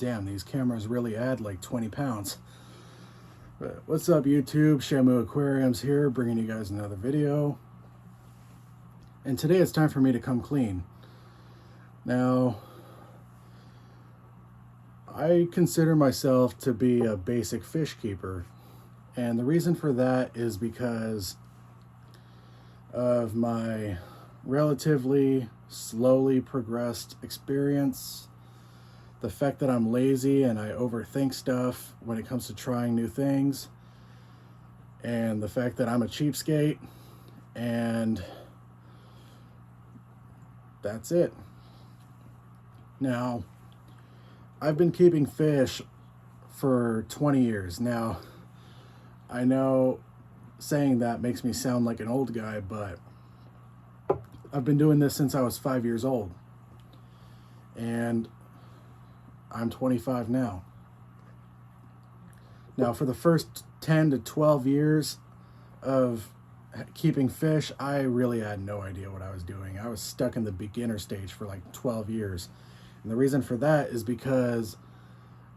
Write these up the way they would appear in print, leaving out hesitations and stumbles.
damn, these cameras really add like 20 pounds. But what's up, YouTube? Shamu Aquariums here, bringing you guys another video. And today it's time for me to come clean. Now, I consider myself to be a basic fish keeper. And the reason for that is because of my relatively slowly progressed experience, the fact that I'm lazy and I overthink stuff when it comes to trying new things, and the fact that I'm a cheapskate, and that's it. Now, I've been keeping fish for 20 years. Now, I know saying that makes me sound like an old guy, but I've been doing this since I was 5 years old. And I'm 25 now. Now, for the first 10 to 12 years of keeping fish, I really had no idea what I was doing. I was stuck in the beginner stage for like 12 years. And the reason for that is because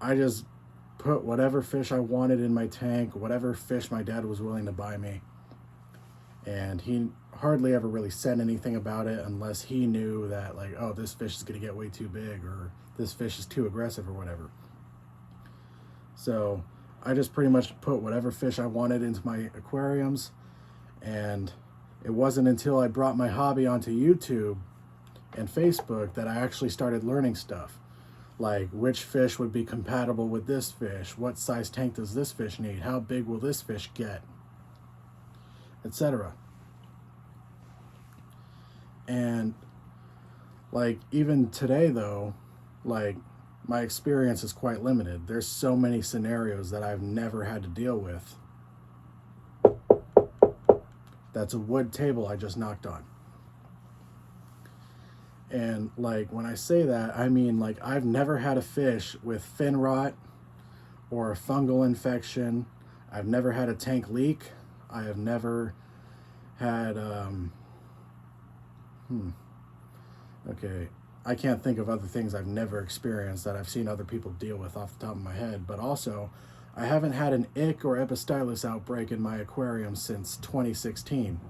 I just put whatever fish I wanted in my tank, whatever fish my dad was willing to buy me. And he hardly ever really said anything about it unless he knew that, like, oh, this fish is going to get way too big, or this fish is too aggressive, or whatever. So I just pretty much put whatever fish I wanted into my aquariums. And it wasn't until I brought my hobby onto YouTube and Facebook that I actually started learning stuff. Like, which fish would be compatible with this fish? What size tank does this fish need? How big will this fish get? Etc. And like, even today though, like, my experience is quite limited. There's so many scenarios that I've never had to deal with. That's a wood table I just knocked on. And like, when I say that, I mean, like, I've never had a fish with fin rot or a fungal infection. I've never had a tank leak. I have never had, okay, I can't think of other things I've never experienced that I've seen other people deal with off the top of my head. But also, I haven't had an ick or epistylis outbreak in my aquarium since 2016.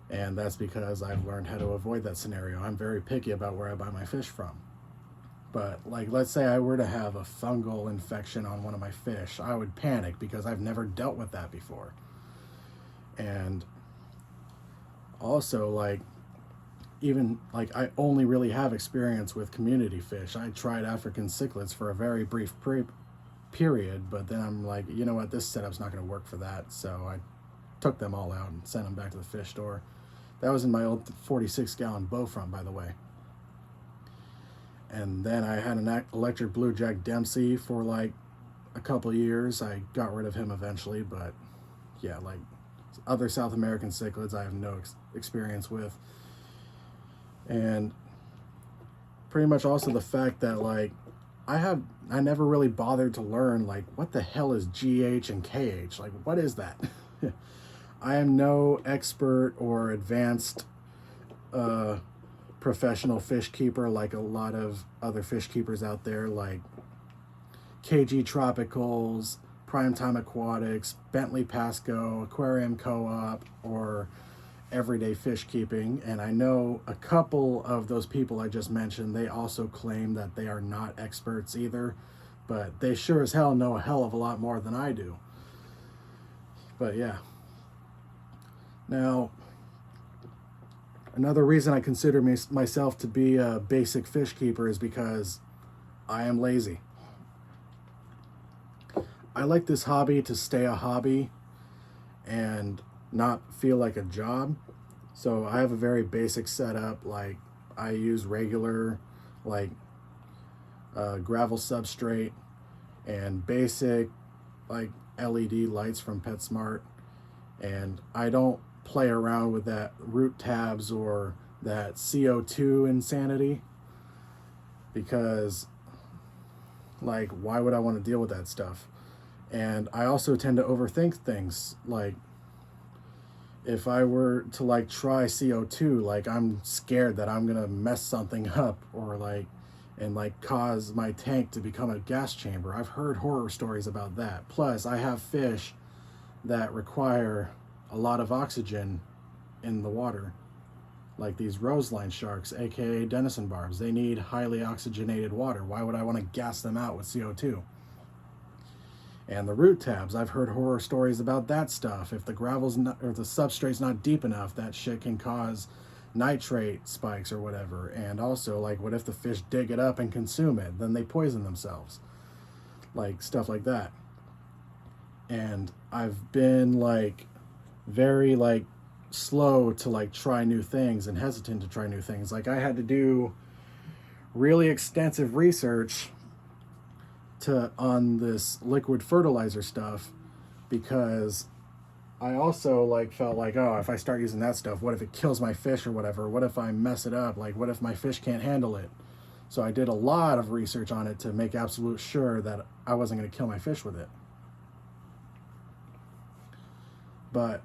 And that's because I've learned how to avoid that scenario. I'm very picky about where I buy my fish from. But like, let's say I were to have a fungal infection on one of my fish, I would panic because I've never dealt with that before. And also, like, even like, I only really have experience with community fish. I tried African cichlids for a very brief period, but then I'm like, you know what, this setup's not going to work for that. So I took them all out and sent them back to the fish store. That was in my old 46-gallon bow front, by the way. And then I had an electric blue Jack Dempsey for like a couple years. I got rid of him eventually, but yeah, like, other South American cichlids I have no experience with. And pretty much also the fact that, like, I never really bothered to learn, like, what the hell is GH and KH? Like, what is that? I am no expert or advanced professional fish keeper like a lot of other fish keepers out there, like KG Tropicals, Primetime Aquatics, Bentley Pasco, Aquarium Co-op, or Everyday Fish Keeping. And I know a couple of those people I just mentioned, they also claim that they are not experts either, but they sure as hell know a hell of a lot more than I do. But yeah. Now, another reason I consider myself to be a basic fish keeper is because I am lazy. I like this hobby to stay a hobby and not feel like a job. So I have a very basic setup. Like, I use regular, like, gravel substrate and basic, like, LED lights from PetSmart. And I don't play around with that root tabs or that CO2 insanity, because, like, why would I want to deal with that stuff? And I also tend to overthink things. Like, if I were to, like, try CO2, like, I'm scared that I'm gonna mess something up, or like and like cause my tank to become a gas chamber. I've heard horror stories about that. Plus, I have fish that require a lot of oxygen in the water, like these roseline sharks, aka Denison barbs. They need highly oxygenated water. Why would I want to gas them out with CO2? And the root tabs, I've heard horror stories about that stuff. If the gravel's not, or the substrate's not deep enough, that shit can cause nitrate spikes or whatever. And also, like, what if the fish dig it up and consume it? Then they poison themselves. Like, stuff like that. And I've been, like, very, like, slow to, like, try new things and hesitant to try new things. Like, I had to do really extensive research on this liquid fertilizer stuff, because I also like felt like, oh, if I start using that stuff, what if it kills my fish or whatever? What if I mess it up? Like, what if my fish can't handle it? So I did a lot of research on it to make absolute sure that I wasn't going to kill my fish with it. But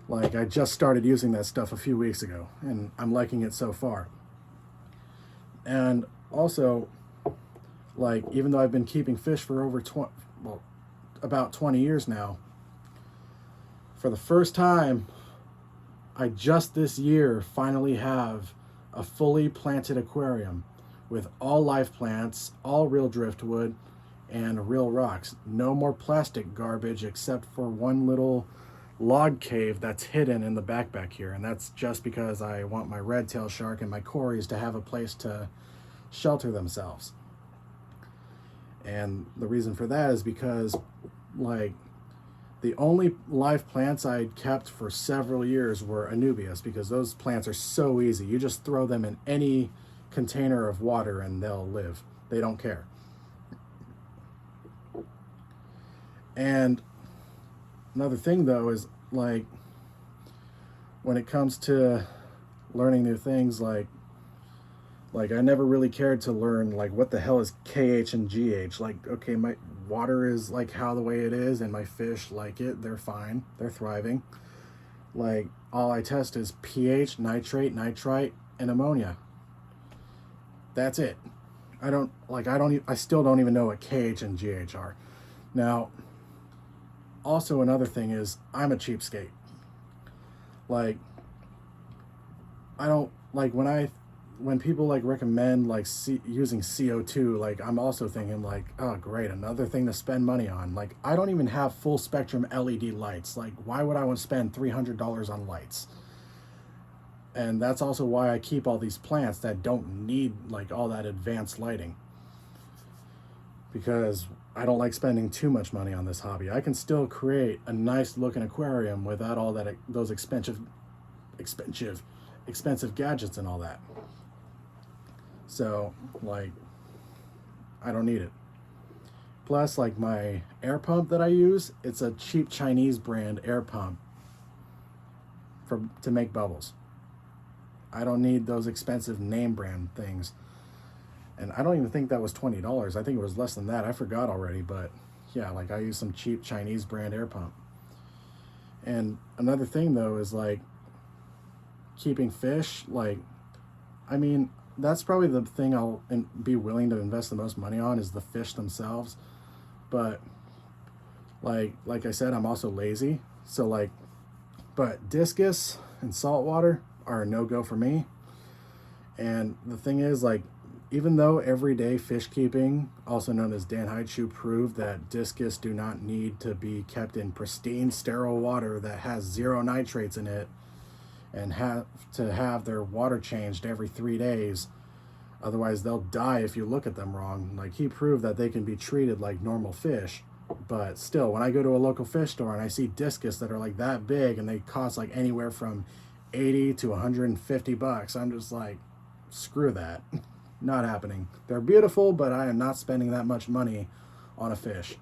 like, I just started using that stuff a few weeks ago, and I'm liking it so far. And also, like, even though I've been keeping fish for over about 20 years now, for the first time, I just this year finally have a fully planted aquarium with all live plants, all real driftwood, and real rocks. No more plastic garbage except for one little log cave that's hidden in the back here. And that's just because I want my red-tailed shark and my cories to have a place to shelter themselves. And the reason for that is because, like, the only live plants I'd kept for several years were anubias, because those plants are so easy. You just throw them in any container of water and they'll live. They don't care. And another thing, though, is, like, when it comes to learning new things, like I never really cared to learn, like, what the hell is KH and GH. Like, okay, my water is like how the way it is, and my fish like it. They're fine. They're thriving. Like, all I test is pH, nitrate, nitrite, and ammonia. That's it. I still don't even know what KH and GH are. Now, also another thing is, I'm a cheapskate. Like, I don't, like, when people like recommend like using CO2, like, I'm also thinking like, oh great, another thing to spend money on. Like, I don't even have full spectrum LED lights. Like, why would I want to spend $300 on lights? And that's also why I keep all these plants that don't need like all that advanced lighting, because I don't like spending too much money on this hobby. I can still create a nice looking aquarium without all that, those expensive gadgets and all that. So, like, I don't need it. Plus, like, my air pump that I use, it's a cheap Chinese brand air pump to make bubbles. I don't need those expensive name brand things. And I don't even think that was $20. I think it was less than that. I forgot already, but yeah, like, I use some cheap Chinese brand air pump. And another thing, though, is like keeping fish. Like, I mean, that's probably the thing I'll be willing to invest the most money on, is the fish themselves. But like I said, I'm also lazy. So, like, but discus and saltwater are a no-go for me. And the thing is, like, even though everyday fish keeping, also known as Danhaichu, proved that discus do not need to be kept in pristine, sterile water that has zero nitrates in it, and have to have their water changed every 3 days, otherwise they'll die if you look at them wrong. Like, he proved that they can be treated like normal fish. But still, when I go to a local fish store and I see discus that are like that big and they cost like anywhere from $80 to $150, I'm just like, screw that. Not happening. They're beautiful, but I am not spending that much money on a fish.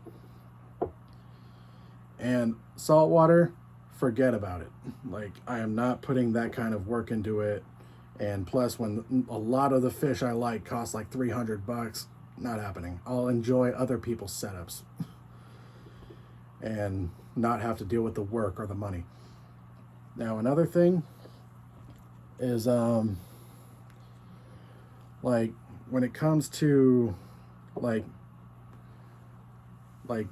And saltwater, forget about it. Like, I am not putting that kind of work into it. And plus, when a lot of the fish I like cost like $300, not happening. I'll enjoy other people's setups and not have to deal with the work or the money. Now, another thing is, like when it comes to like like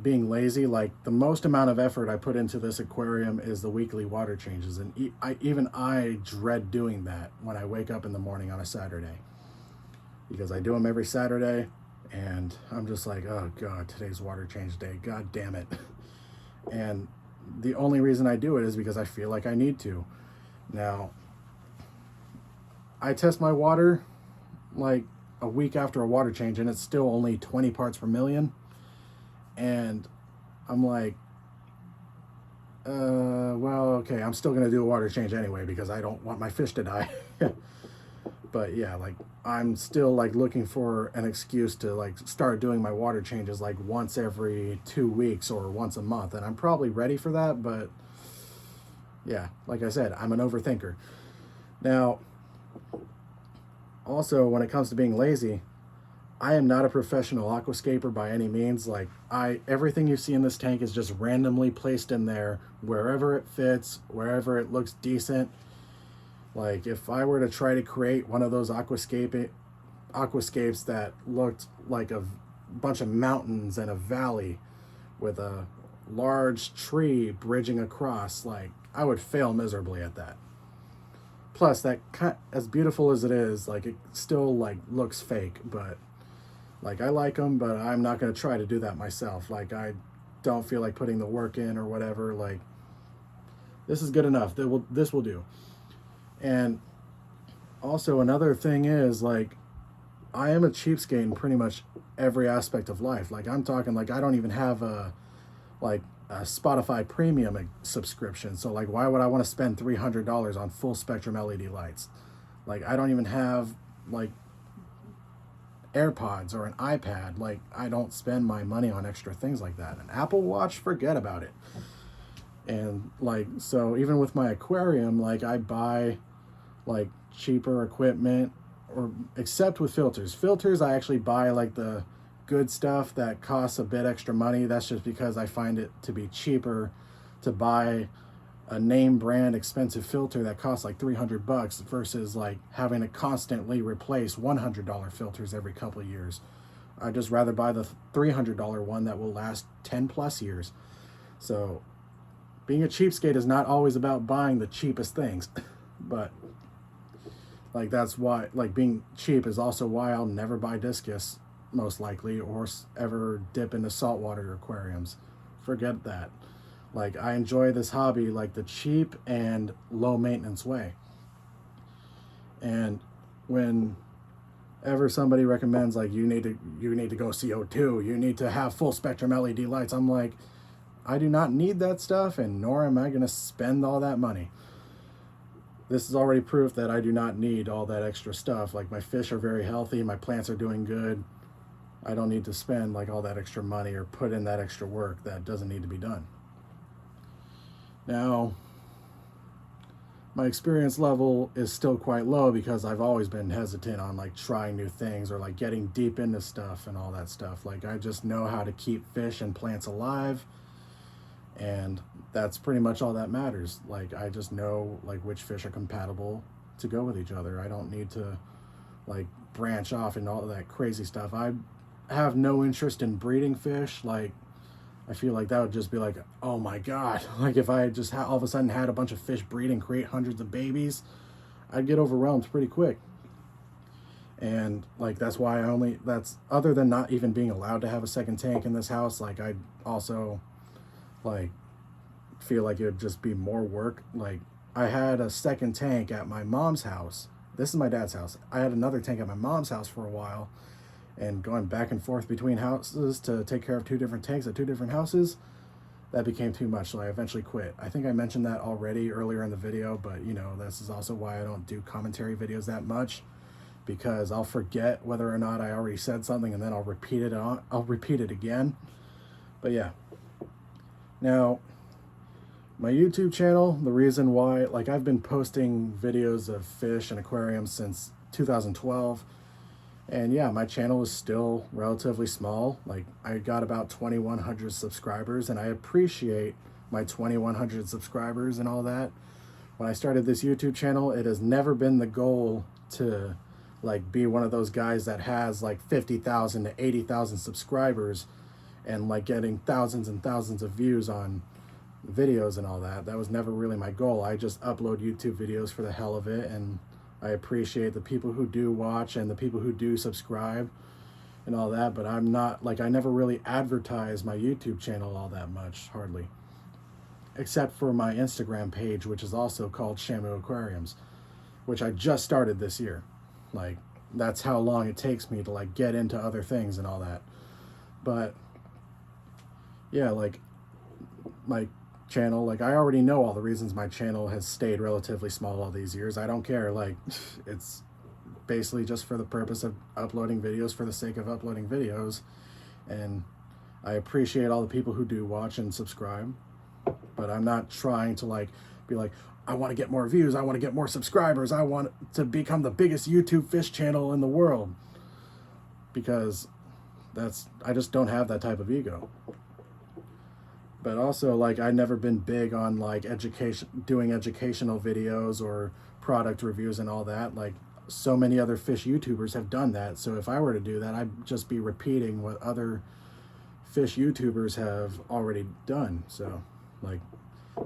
being lazy, like the most amount of effort I put into this aquarium is the weekly water changes, and even I dread doing that when I wake up in the morning on a Saturday, because I do them every Saturday, and I'm just like, oh god, today's water change day, god damn it. And the only reason I do it is because I feel like I need to. Now, I test my water like a week after a water change, and it's still only 20 parts per million. And I'm like, well, okay, I'm still going to do a water change anyway because I don't want my fish to die. But yeah, like I'm still like looking for an excuse to like start doing my water changes like once every 2 weeks or once a month. And I'm probably ready for that. But yeah, like I said, I'm an overthinker. Now, also when it comes to being lazy, I am not a professional aquascaper by any means. Like everything you see in this tank is just randomly placed in there wherever it fits, wherever it looks decent. Like if I were to try to create one of those aquascapes that looked like a bunch of mountains and a valley with a large tree bridging across, like I would fail miserably at that. Plus, as beautiful as it is, like it still like looks fake, but like I like them, but I'm not going to try to do that myself. Like I don't feel like putting the work in or whatever. Like this is good enough. This will do. And also another thing is like I am a cheapskate in pretty much every aspect of life. Like I'm talking like I don't even have a Spotify premium subscription. So like why would I want to spend $300 on full spectrum LED lights? Like I don't even have like AirPods or an iPad. Like I don't spend my money on extra things like that. An Apple Watch, forget about it. And like so even with my aquarium, like I buy like cheaper equipment, or except with filters I actually buy like the good stuff that costs a bit extra money. That's just because I find it to be cheaper to buy a name brand expensive filter that costs like $300 versus like having to constantly replace $100 filters every couple of years. I'd just rather buy the $300 one that will last 10 plus years. So being a cheapskate is not always about buying the cheapest things, but like that's why like being cheap is also why I'll never buy discus most likely, or ever dip into saltwater aquariums. Forget that. Like I enjoy this hobby like the cheap and low maintenance way. And whenever somebody recommends like you need to go CO2, you need to have full spectrum LED lights, I'm like, I do not need that stuff, and nor am I going to spend all that money. This is already proof that I do not need all that extra stuff. Like my fish are very healthy, my plants are doing good. I don't need to spend like all that extra money or put in that extra work that doesn't need to be done. Now, my experience level is still quite low because I've always been hesitant on like trying new things or like getting deep into stuff and all that stuff. Like I just know how to keep fish and plants alive, and that's pretty much all that matters. Like I just know like which fish are compatible to go with each other. I don't need to like branch off and all that crazy stuff. I have no interest in breeding fish. Like I feel like that would just be like, oh my god, like if I just all of a sudden had a bunch of fish breed and create hundreds of babies, I'd get overwhelmed pretty quick. And like that's why that's other than not even being allowed to have a second tank in this house, like I also like feel like it would just be more work. Like I had a second tank at my mom's house. This is my dad's house. I had another tank at my mom's house for a while, and going back and forth between houses to take care of 2 different tanks at 2 different houses, that became too much, so I eventually quit. I think I mentioned that already earlier in the video, but you know, this is also why I don't do commentary videos that much, because I'll forget whether or not I already said something, and then I'll repeat it again. But yeah. Now, my YouTube channel, the reason why, like I've been posting videos of fish and aquariums since 2012. And yeah, my channel is still relatively small. Like I got about 2,100 subscribers, and I appreciate my 2,100 subscribers and all that. When I started this YouTube channel, it has never been the goal to like be one of those guys that has like 50,000 to 80,000 subscribers and like getting thousands and thousands of views on videos and all that. That was never really my goal. I just upload YouTube videos for the hell of it, and I appreciate the people who do watch and the people who do subscribe and all that, but I'm not like, I never really advertise my YouTube channel all that much, hardly, except for my Instagram page, which is also called Shamu Aquariums, which I just started this year. Like, that's how long it takes me to like get into other things and all that. But yeah, like my channel, like I already know all the reasons my channel has stayed relatively small all these years. I don't care. Like, it's basically just for the purpose of uploading videos for the sake of uploading videos, and I appreciate all the people who do watch and subscribe, but I'm not trying to like be like, I want to get more views, I want to get more subscribers, I want to become the biggest YouTube fish channel in the world, because I just don't have that type of ego. But also, like, I've never been big on like doing educational videos or product reviews and all that. Like, so many other fish YouTubers have done that. So if I were to do that, I'd just be repeating what other fish YouTubers have already done. So, like,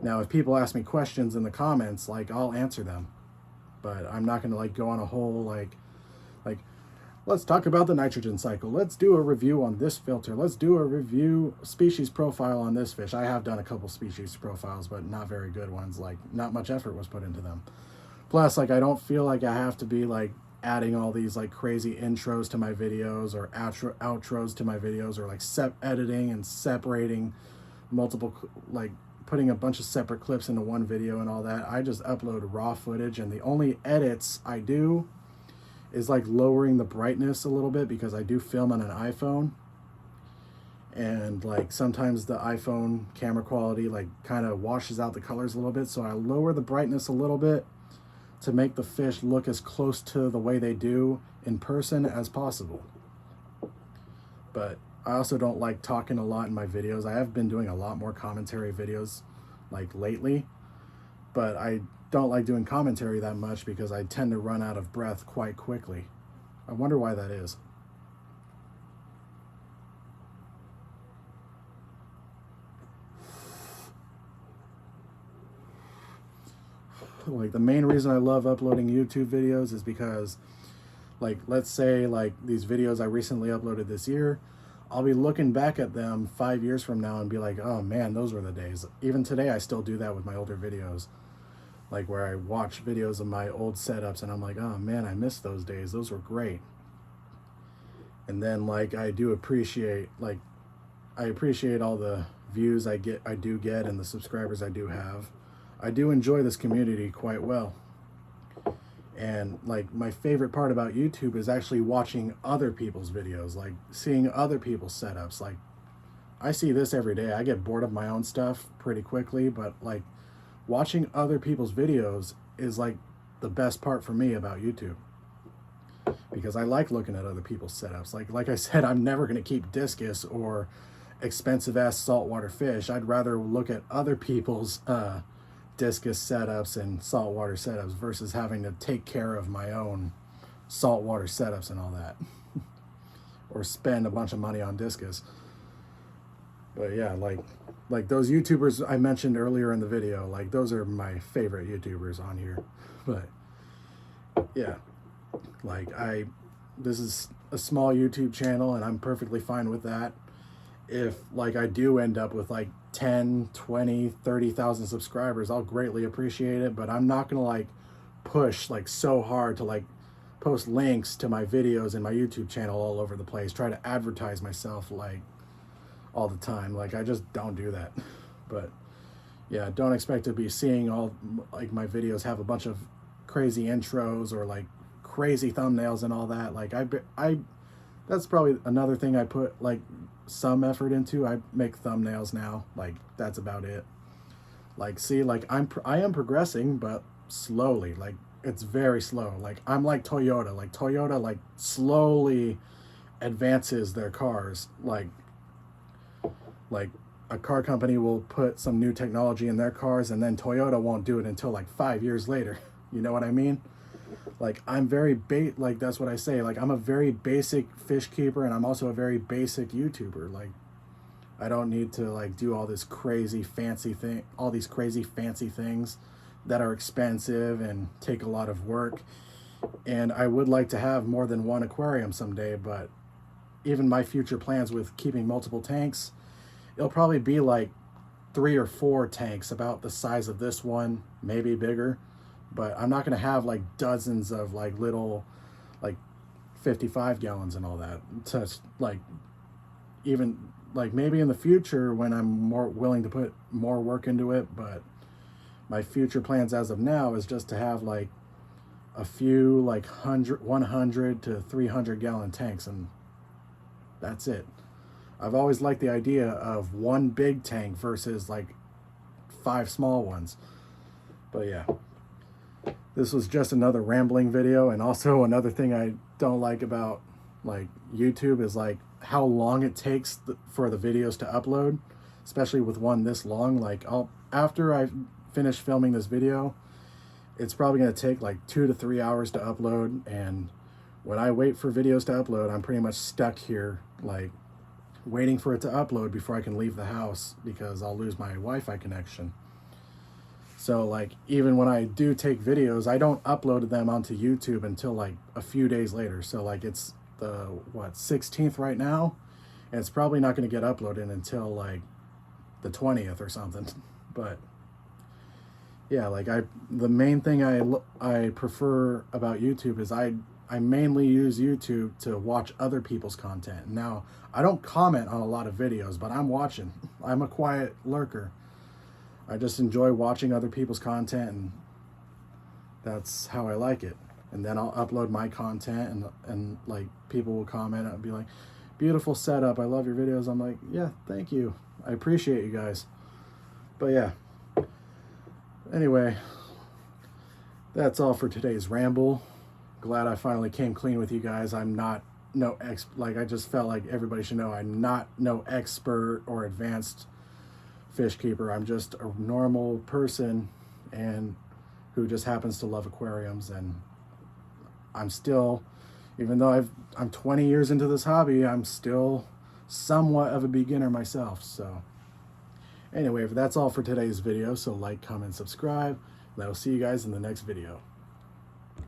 now if people ask me questions in the comments, like, I'll answer them. But I'm not going to like go on a whole like let's talk about the nitrogen cycle. Let's do a review on this filter. Let's do a review species profile on this fish. I have done a couple species profiles, but not very good ones. Like, not much effort was put into them. Plus, like, I don't feel like I have to be like adding all these like crazy intros to my videos or outros to my videos, or like editing and separating multiple, like putting a bunch of separate clips into one video and all that. I just upload raw footage, and the only edits I do is like lowering the brightness a little bit, because I do film on an iPhone, and like sometimes the iPhone camera quality like kind of washes out the colors a little bit, so I lower the brightness a little bit to make the fish look as close to the way they do in person as possible. But I also don't like talking a lot in my videos. I have been doing a lot more commentary videos like lately, but I don't like doing commentary that much because I tend to run out of breath quite quickly. I wonder why that is. Like, the main reason I love uploading YouTube videos is because, like, let's say like these videos I recently uploaded this year, I'll be looking back at them 5 years from now and be like, oh man, those were the days. Even today I still do that with my older videos, like where I watch videos of my old setups and I'm like, oh man, I miss those days, those were great. And then like I appreciate all the views I do get and the subscribers I do have. I do enjoy this community quite well. And like, my favorite part about YouTube is actually watching other people's videos, like seeing other people's setups. Like, I see this every day. I get bored of my own stuff pretty quickly, but like watching other people's videos is like the best part for me about YouTube, because I like looking at other people's setups. Like I said, I'm never going to keep discus or expensive ass saltwater fish. I'd rather look at other people's discus setups and saltwater setups versus having to take care of my own saltwater setups and all that or spend a bunch of money on discus. But yeah, like those YouTubers I mentioned earlier in the video, like those are my favorite YouTubers on here. But yeah, like this is a small YouTube channel and I'm perfectly fine with that. If like I do end up with like 10, 20, 30,000 subscribers, I'll greatly appreciate it, but I'm not gonna like push like so hard to like post links to my videos and my YouTube channel all over the place, try to advertise myself like all the time. Like, I just don't do that. But yeah, don't expect to be seeing all like my videos have a bunch of crazy intros or like crazy thumbnails and all that. Like I that's probably another thing I put like some effort into. I make thumbnails now. Like, that's about it. Like, see, like I am progressing, but slowly. Like, it's very slow. Like, I'm like Toyota. Like, Toyota like slowly advances their cars. Like a car company will put some new technology in their cars, and then Toyota won't do it until like 5 years later. You know what I mean? Like I'm very like that's what I say. Like I'm a very basic fish keeper, and I'm also a very basic YouTuber. Like I don't need to like do all this crazy fancy thing, all these crazy fancy things that are expensive and take a lot of work. And I would like to have more than one aquarium someday, but even my future plans with keeping multiple tanks, it'll probably be like 3 or 4 tanks about the size of this one, maybe bigger. But I'm not going to have like dozens of like little, like 55 gallons and all that. To like, even like maybe in the future when I'm more willing to put more work into it. But my future plans as of now is just to have like a few like 100 to 300 gallon tanks, and that's it. I've always liked the idea of one big tank versus like 5 small ones. But yeah, this was just another rambling video. And also another thing I don't like about like YouTube is like how long it takes for the videos to upload, especially with one this long. Like after I finish filming this video, it's probably going to take like 2 to 3 hours to upload. And when I wait for videos to upload, I'm pretty much stuck here like waiting for it to upload before I can leave the house because I'll lose my Wi-Fi connection. So like even when I do take videos, I don't upload them onto YouTube until like a few days later. So like it's the 16th right now, and it's probably not going to get uploaded until like the 20th or something. But yeah, like the main thing I prefer about YouTube is I mainly use YouTube to watch other people's content. Now, I don't comment on a lot of videos, but I'm watching. I'm a quiet lurker. I just enjoy watching other people's content, and that's how I like it. And then I'll upload my content, and like people will comment and be like, beautiful setup, I love your videos. I'm like, yeah, thank you. I appreciate you guys. But yeah. Anyway, that's all for today's ramble. Glad I finally came clean with you guys. I'm not like I just felt like everybody should know I'm not no expert or advanced fish keeper. I'm just a normal person and who just happens to love aquariums. And I'm still, even though I'm 20 years into this hobby, I'm still somewhat of a beginner myself. So anyway, that's all for today's video. So like, comment, subscribe, and I will see you guys in the next video.